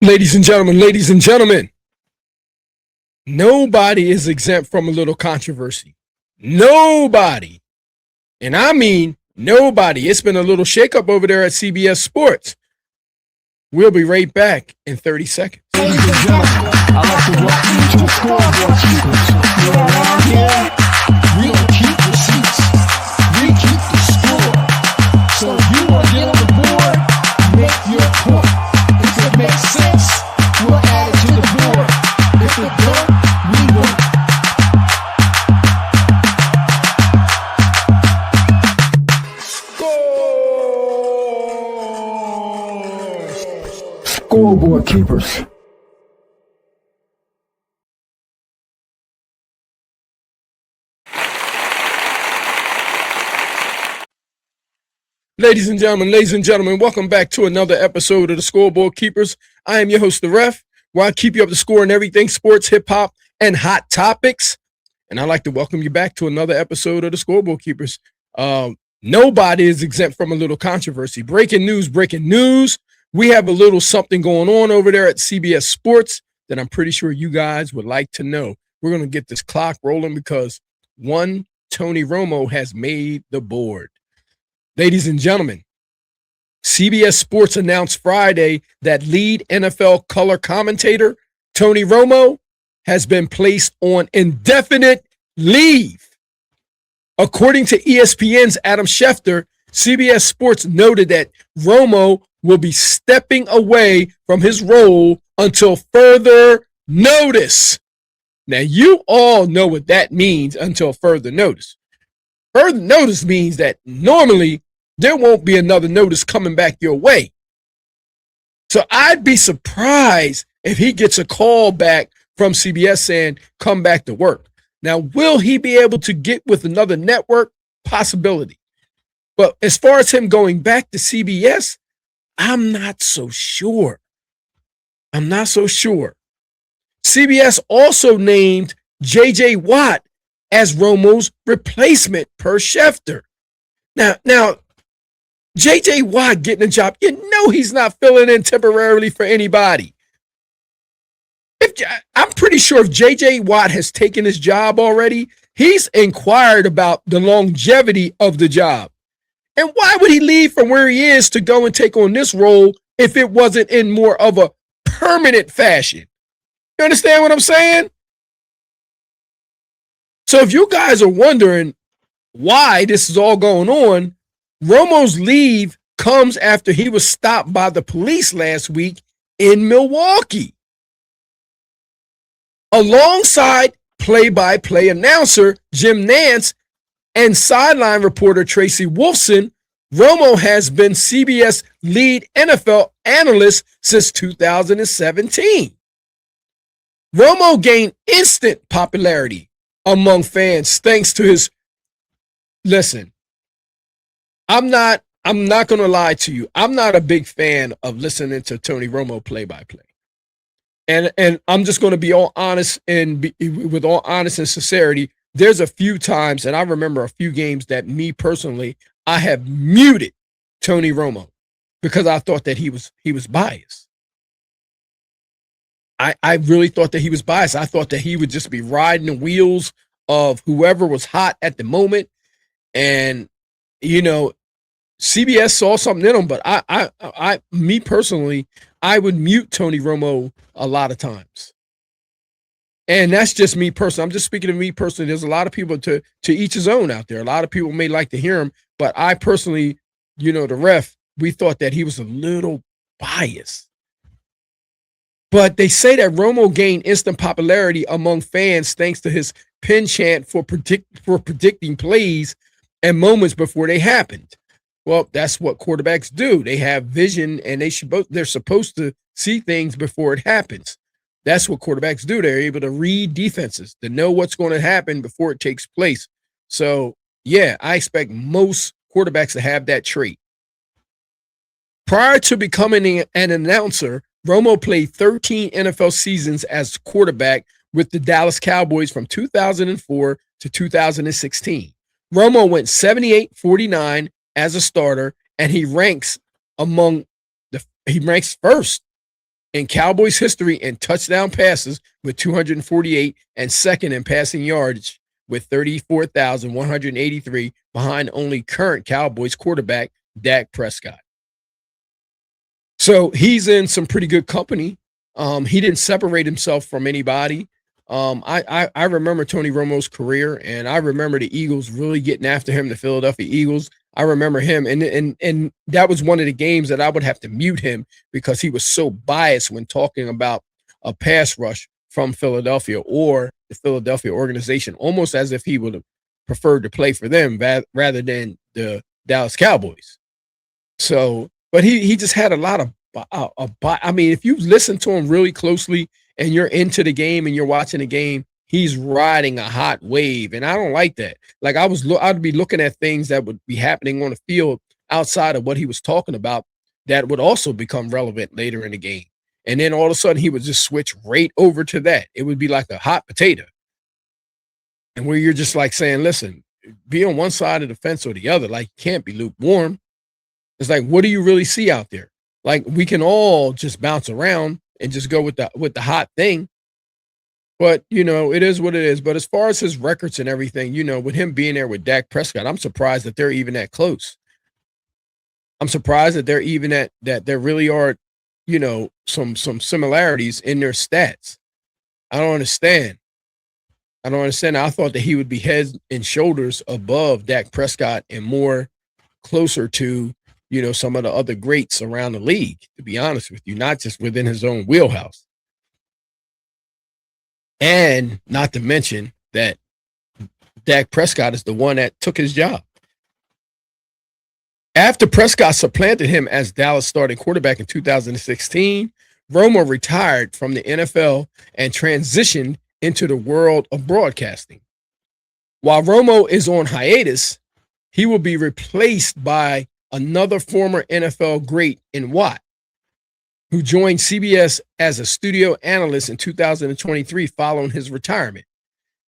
Ladies and gentlemen, nobody is exempt from a little controversy. Nobody. And I mean nobody. It's been a little shakeup over there at CBS Sports. We'll be right back in 30 seconds. Ladies and gentlemen, I'd like to welcome you to the Scoreboard Keepers. You're around here, we don't keep receipts. We keep the score. So if you want to get on the board, make your point. If it makes sense, we'll add it to the board. If it don't, we won't. Scoreboard Keepers. Ladies and gentlemen, welcome back to another episode of the Scoreboard Keepers. I am your host, the Ref, where I keep you up to score in everything sports, hip-hop, and hot topics. And I'd like to welcome you back to another episode of the Scoreboard Keepers. Nobody is exempt from a little controversy. Breaking news. We have a little something going on over there at CBS Sports that I'm pretty sure you guys would like to know. We're going to get this clock rolling because one Tony Romo has made the board. Ladies and gentlemen, CBS Sports announced Friday that lead NFL color commentator Tony Romo has been placed on indefinite leave. According to ESPN's Adam Schefter, CBS Sports noted that Romo will be stepping away from his role until further notice. Now, you all know what that means, until further notice. Further notice means that normally there won't be another notice coming back your way. So I'd be surprised if he gets a call back from CBS saying, come back to work. Now, will he be able to get with another network? Possibility. But as far as him going back to CBS, I'm not so sure. CBS also named J.J. Watt as Romo's replacement per Schefter. Now, J.J. Watt getting a job, you know he's not filling in temporarily for anybody. I'm pretty sure if J.J. Watt has taken his job already, he's inquired about the longevity of the job. And why would he leave from where he is to go and take on this role if it wasn't in more of a permanent fashion? You understand what I'm saying? So if you guys are wondering why this is all going on, Romo's leave comes after he was stopped by the police last week in Milwaukee. Alongside play-by-play announcer Jim Nantz and sideline reporter Tracy Wolfson, Romo has been CBS lead NFL analyst since 2017. Romo gained instant popularity among fans thanks to his, listen, I'm not going to lie to you. I'm not a big fan of listening to Tony Romo play-by-play. And I'm just going to be all honest and with all honest and sincerity. There's a few times, and I remember a few games that me personally, I have muted Tony Romo because I thought that he was biased. I really thought that he was biased. I thought that he would just be riding the wheels of whoever was hot at the moment. And, you know, CBS saw something in him, but me personally, I would mute Tony Romo a lot of times. And that's just me personally. I'm just speaking to me personally. There's a lot of people to each his own out there. A lot of people may like to hear him, but I personally, you know, the Ref, we thought that he was a little biased. But they say that Romo gained instant popularity among fans thanks to his pin chant for predicting plays and moments before they happened. Well, that's what quarterbacks do. They have vision, and they're supposed to see things before it happens. That's what quarterbacks do. They're able to read defenses, to know what's going to happen before it takes place. So, yeah, I expect most quarterbacks to have that trait. Prior to becoming an announcer, Romo played 13 NFL seasons as quarterback with the Dallas Cowboys from 2004 to 2016. Romo went 78-49 as a starter, and he ranks first in Cowboys history in touchdown passes with 248 and second in passing yards with 34,183 behind only current Cowboys quarterback Dak Prescott. So he's in some pretty good company. He didn't separate himself from anybody. I remember Tony Romo's career, and I remember the Eagles really getting after him, the Philadelphia Eagles. I remember him, and that was one of the games that I would have to mute him because he was so biased when talking about a pass rush from Philadelphia or the Philadelphia organization, almost as if he would have preferred to play for them rather than the Dallas Cowboys. So, but he just had a lot of, I mean, if you listen to him really closely and you're into the game and you're watching the game, he's riding a hot wave. And I don't like that. Like I'd be looking at things that would be happening on the field outside of what he was talking about that would also become relevant later in the game. And then all of a sudden he would just switch right over to that. It would be like a hot potato. And where you're just like saying, listen, be on one side of the fence or the other. Like, you can't be lukewarm. It's like, what do you really see out there? Like, we can all just bounce around and just go with the hot thing. But, you know, it is what it is. But as far as his records and everything, you know, with him being there with Dak Prescott, I'm surprised that they're even that close. I'm surprised that they're even that there really are, you know, some similarities in their stats. I don't understand. I thought that he would be head and shoulders above Dak Prescott and more closer to, you know, some of the other greats around the league, to be honest with you, not just within his own wheelhouse. And not to mention that Dak Prescott is the one that took his job. After Prescott supplanted him as Dallas starting quarterback in 2016, Romo retired from the NFL and transitioned into the world of broadcasting. While Romo is on hiatus, he will be replaced by another former NFL great in Watt, who joined CBS as a studio analyst in 2023 following his retirement.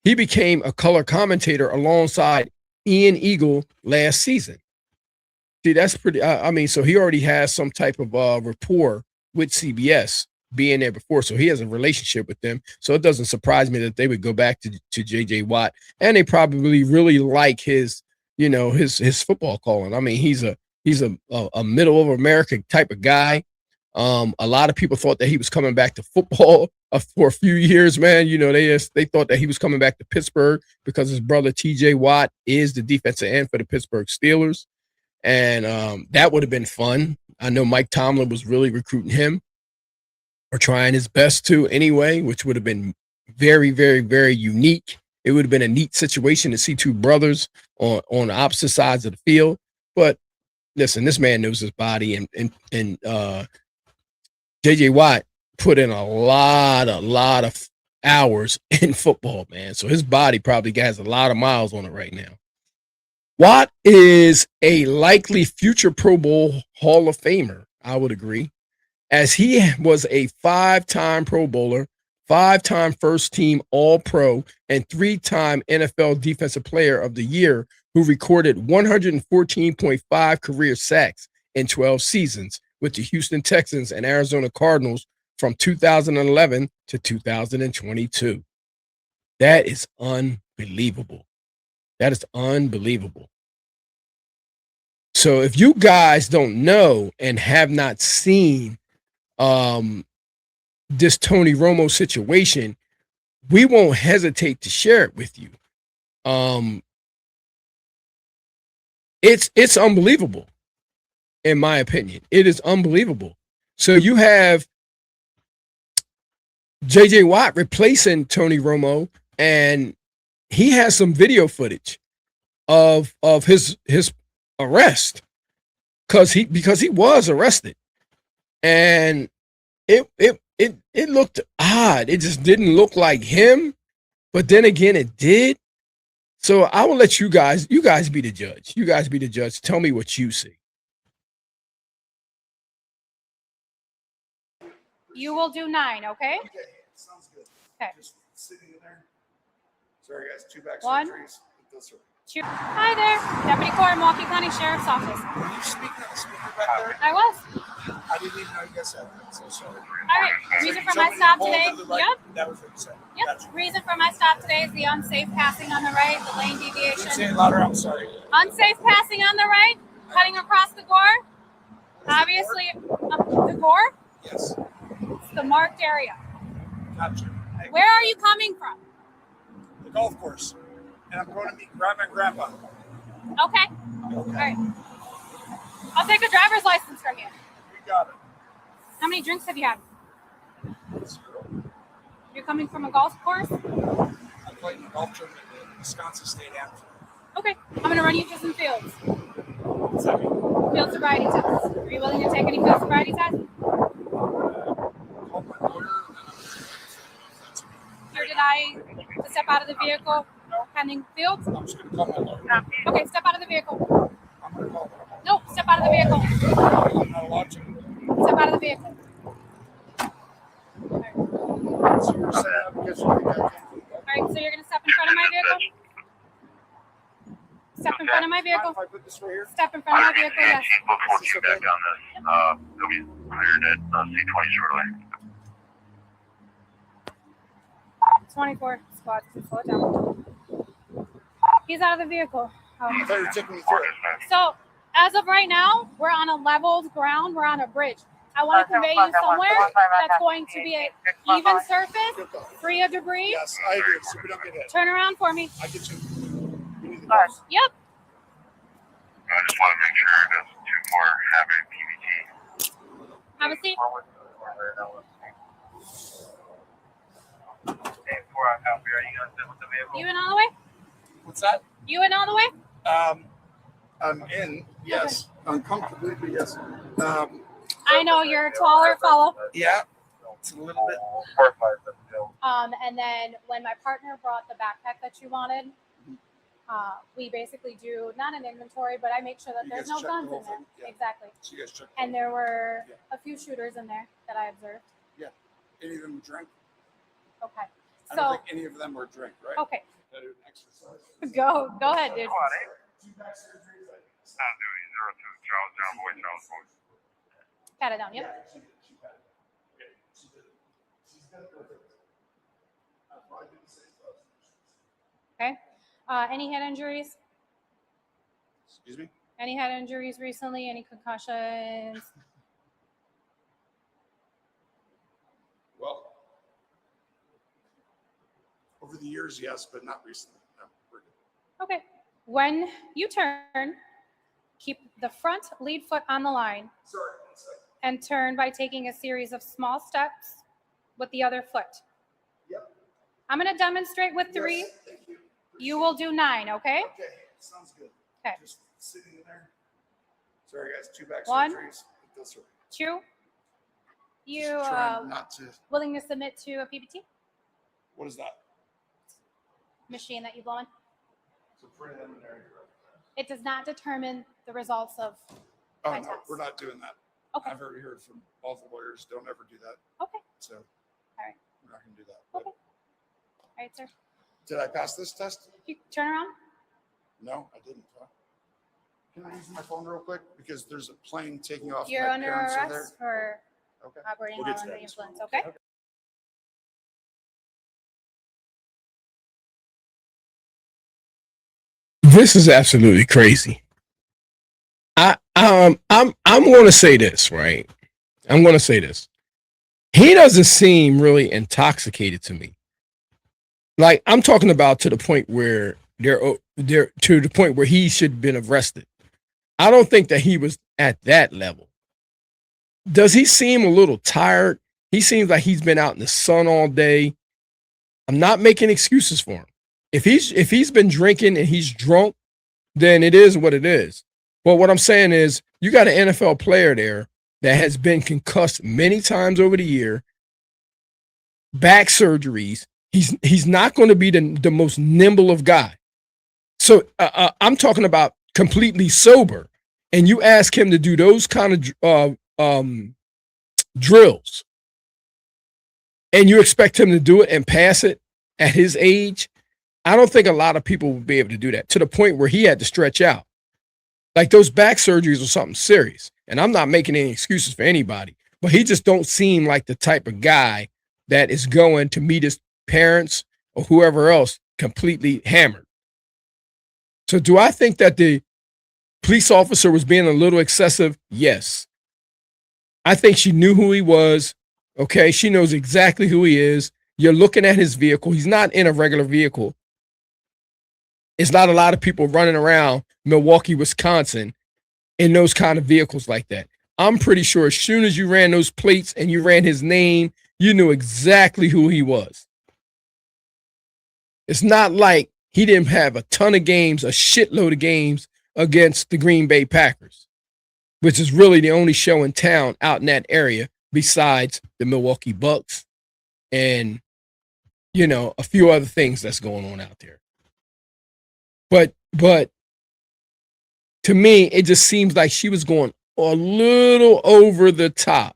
He became a color commentator alongside Ian Eagle last season. See, that's pretty, so he already has some type of rapport with CBS being there before. So he has a relationship with them. So it doesn't surprise me that they would go back to JJ Watt, and they probably really like his, you know, his football calling. I mean, he's a middle of America type of guy. A lot of people thought that he was coming back to football for a few years, man. You know, they thought that he was coming back to Pittsburgh because his brother TJ Watt is the defensive end for the Pittsburgh Steelers. And that would have been fun. I know Mike Tomlin was really recruiting him, or trying his best to anyway, which would have been very, very, very unique. It would have been a neat situation to see two brothers on the opposite sides of the field. But listen, this man knows his body, and JJ Watt put in a lot of hours in football, man. So his body probably has a lot of miles on it right now. Watt is a likely future Pro Bowl Hall of Famer, I would agree, as he was a 5-time Pro Bowler, 5-time first-team All-Pro, and 3-time NFL Defensive Player of the Year, who recorded 114.5 career sacks in 12 seasons with the Houston Texans and Arizona Cardinals from 2011 to 2022. That is unbelievable. That is unbelievable. So if you guys don't know and have not seen this Tony Romo situation, we won't hesitate to share it with you. It's unbelievable, in my opinion. It is unbelievable. So you have JJ Watt replacing Tony Romo, and he has some video footage of his arrest because he was arrested, and it looked odd. It just didn't look like him, but then again, it did. So I will let you guys be the judge. You guys be the judge. Tell me what you see. You will do 9, okay? Okay, sounds good. Okay. Just sitting in there. Sorry, guys. 2 back 1, surgeries. Those are- 2. Hi there, Deputy Cora, Milwaukee County Sheriff's Office. Were you speaking on the speaker back there? I was. I didn't even know you guys said that. So sorry. All right. Reason for my Somebody stop pulled today. to the right. Yep. That was what you said. Yep. Gotcha. Reason for my stop today is the unsafe passing on the right, the lane Say deviation. it louder. I'm sorry. Unsafe passing on the right, cutting across the gore. Obviously, the gore, Yes. it's the marked area. Gotcha. Where are you coming from? The golf course. And I'm going to meet Grandma and Grandpa. Okay. All right. I'll take a driver's license from you. We got it. How many drinks have you had? 0. You're coming from a golf course? I played in a golf tournament at Wisconsin State Amateur. Okay. I'm going to run you through some fields. What's that mean? Field sobriety test. Are you willing to take any field sobriety test? Call my lawyer. You're denied to step out of the vehicle pending fields? I'm just going to call my lawyer. Okay, step out of the vehicle. I'm going to call them. No, step out of the vehicle. I'm not allowed to. Step out of the vehicle. All right. So you're saying that because you think I can't do that? All right, so you're going to step in front of my vehicle? Step in front of my vehicle. If I put this right here? Step in front of my vehicle, yes. We'll report you back on this. They'll be cleared at C20 shortly. 24 squad, slow it down. He's out of the vehicle. I thought you were taking me through it. So, as of right now, we're on a leveled ground. We're on a bridge. I want to convey you somewhere that's going to be an even surface, free of debris. Yes, I agree. So we don't get hit. Turn around for me. I get you. We need the gloves. Yep. I just want to make sure it doesn't too far having PVT. Have a seat. You in all the way? What's that? You in all the way? I'm in, yes. Uncomfortably, but yes. I know you're a taller fellow. Yeah, it's a little bit. And then when my partner brought the backpack that you wanted, we basically do not an inventory, but I make sure that You there's guys no check the guns whole in there. thing? Yeah. Exactly. So you guys check. And there were Yeah. a few shooters in there that I observed. Any of them drink? Okay. I don't So, think any of them were drink, right? okay. That is exercise. Go ahead, dude. Come on, eh? Sound duty 02, Charles John Boy, Charles Boy. Pat it down. Yep. She got it. Okay, she did it. She's got it perfect. I'll probably do the same stuff. Okay. Any head injuries? Excuse me? Any head injuries recently? Any concussions? Well, over the years, yes, but not recently. No, we're good. Okay. When you turn, keep the front lead foot on the line Sorry, one second. and turn by taking a series of small steps with the other foot. Yep. I'm going to demonstrate with 3. Yes, thank you. You will do 9, okay? Okay, sounds good. Okay. Just sitting in there. Sorry, guys, 2 back 1. surgeries. That's all right. 2. You Just trying not to. willing to submit to a PBT What is that? machine that you blow in? So preliminary. It does not determine the results of Oh my no, test. we're not doing that. Okay. I've already heard from all the lawyers. Don't ever do that. Okay. So. right. We're not going to do that. Okay. All right, sir. Did I pass this test? You turn around. No, I didn't. Huh? Can I use my phone real quick? Because there's a plane taking off. You're My under parents are arrest for there. Okay. operating We'll while get to under the that. influence, okay? This is absolutely crazy. I'm going to say this, right? I'm going to say this. He doesn't seem really intoxicated to me. Like, I'm talking about to the point where they're to the point where he should have been arrested. I don't think that he was at that level. Does he seem a little tired? He seems like he's been out in the sun all day. I'm not making excuses for him. If he's been drinking and he's drunk, then it is what it is. But what I'm saying is, you got an NFL player there that has been concussed many times over the year, back surgeries. He's not going to be the most nimble of guy. So I'm talking about completely sober, and you ask him to do those kind of drills, and you expect him to do it and pass it at his age. I don't think a lot of people would be able to do that to the point where he had to stretch out. Like those back surgeries are something serious. And I'm not making any excuses for anybody, but he just don't seem like the type of guy that is going to meet his parents or whoever else completely hammered. So do I think that the police officer was being a little excessive? Yes. I think she knew who he was. Okay. She knows exactly who he is. You're looking at his vehicle. He's not in a regular vehicle. It's not a lot of people running around Milwaukee, Wisconsin in those kind of vehicles like that. I'm pretty sure as soon as you ran those plates and you ran his name, you knew exactly who he was. It's not like he didn't have a ton of games, a shitload of games against the Green Bay Packers, which is really the only show in town out in that area besides the Milwaukee Bucks and, you know, a few other things that's going on out there. But to me, it just seems like she was going a little over the top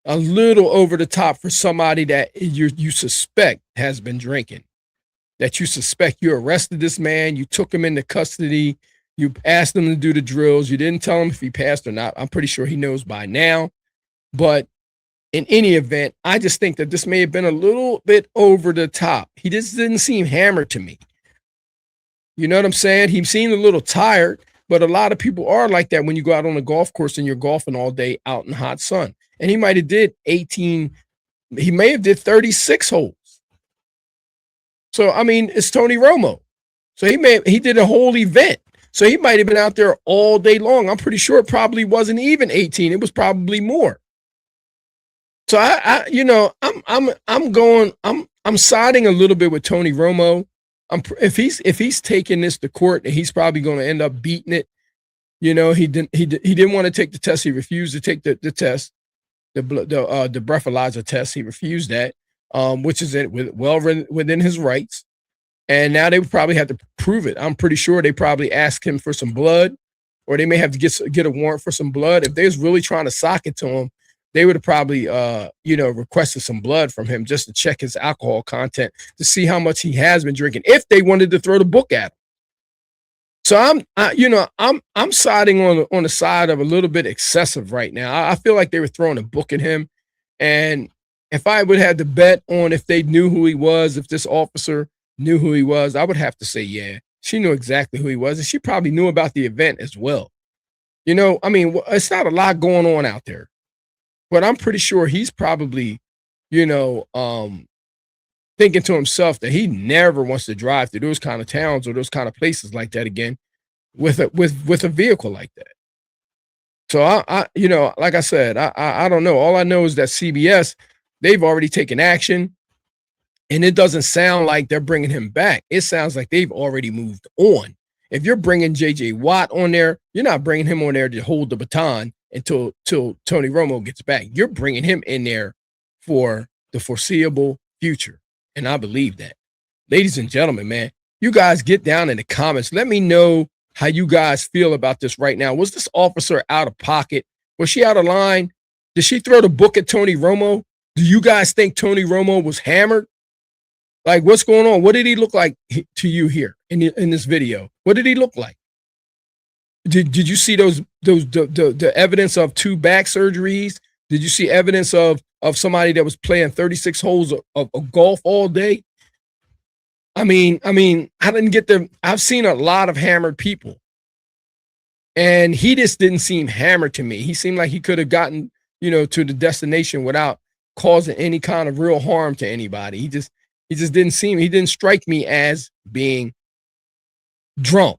for somebody that you suspect has been drinking, that you suspect. You arrested this man, you took him into custody, you asked him to do the drills, you didn't tell him if he passed or not. I'm pretty sure he knows by now. But in any event, I just think that this may have been a little bit over the top. He just didn't seem hammered to me. You know what I'm saying? He seemed a little tired, but a lot of people are like that when you go out on a golf course and you're golfing all day out in the hot sun. And he might have did 18, he may have did 36 holes. So, I mean, it's Tony Romo. So he did a whole event. So he might have been out there all day long. I'm pretty sure it probably wasn't even 18. It was probably more. So I'm siding a little bit with Tony Romo. If he's taking this to court, he's probably going to end up beating it. You know, he didn't want to take the test. He refused to take the test, the breathalyzer test. He refused that, which is well within his rights. And now they would probably have to prove it. I'm pretty sure they probably asked him for some blood, or they may have to get a warrant for some blood. If they was really trying to sock it to him, they would have probably, requested some blood from him just to check his alcohol content to see how much he has been drinking, if they wanted to throw the book at him. So I'm siding on the side of a little bit excessive right now. I feel like they were throwing a book at him. And if I would have to bet on if they knew who he was, if this officer knew who he was, I would have to say, yeah, she knew exactly who he was. And she probably knew about the event as well. You know, I mean, it's not a lot going on out there. But I'm pretty sure he's probably, thinking to himself that he never wants to drive through those kind of towns or those kind of places like that again with a vehicle like that. So like I said, I don't know. All I know is that CBS, they've already taken action, and it doesn't sound like they're bringing him back. It sounds like they've already moved on. If you're bringing J.J. Watt on there, you're not bringing him on there to hold the baton until Tony Romo gets back. You're bringing him in there for the foreseeable future. And I believe that. Ladies and gentlemen, man, you guys get down in the comments. Let me know how you guys feel about this right now. Was this officer out of pocket? Was she out of line? Did she throw the book at Tony Romo? Do you guys think Tony Romo was hammered? Like, what's going on? What did he look like to you here in this video? What did he look like? Did you see the evidence of 2 back surgeries? Did you see evidence of somebody that was playing 36 holes of golf all day? I mean, I didn't get them. I've seen a lot of hammered people, and he just didn't seem hammered to me. He seemed like he could have gotten, to the destination without causing any kind of real harm to anybody. He just didn't strike me as being drunk.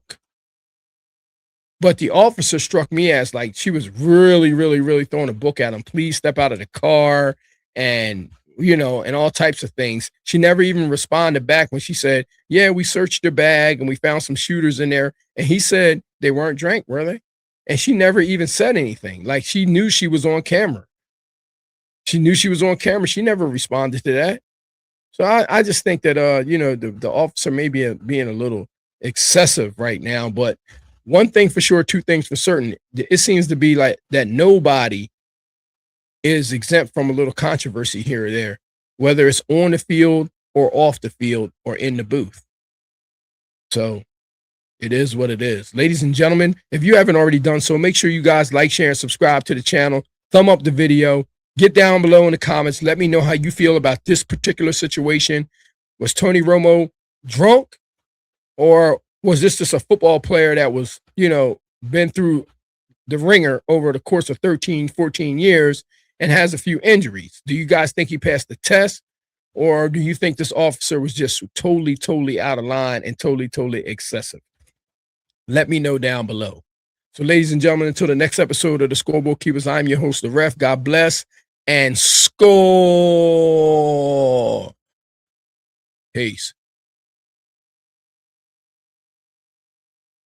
But the officer struck me as like she was really, really, really throwing a book at him. Please step out of the car and all types of things. She never even responded back when she said, yeah, we searched your bag and we found some shooters in there. And he said they weren't drank, were they? And she never even said anything. Like she knew she was on camera. She never responded to that. So I just think that, the officer may be being a little excessive right now, but one thing for sure, 2 things for certain. It seems to be like that nobody is exempt from a little controversy here or there, whether it's on the field or off the field or in the booth. So It is what it is. Ladies and gentlemen, if you haven't already done so, make sure you guys like, share, and subscribe to the channel. Thumb up the video. Get down below in the comments. Let me know how you feel about this particular situation. Was Tony Romo drunk? Or was this just a football player that was, been through the ringer over the course of 13, 14 years and has a few injuries? Do you guys think he passed the test? Or do you think this officer was just totally, totally out of line and totally, totally excessive? Let me know down below. So, ladies and gentlemen, until the next episode of the Scoreboard Keepers, I'm your host, the Ref. God bless and score. Peace.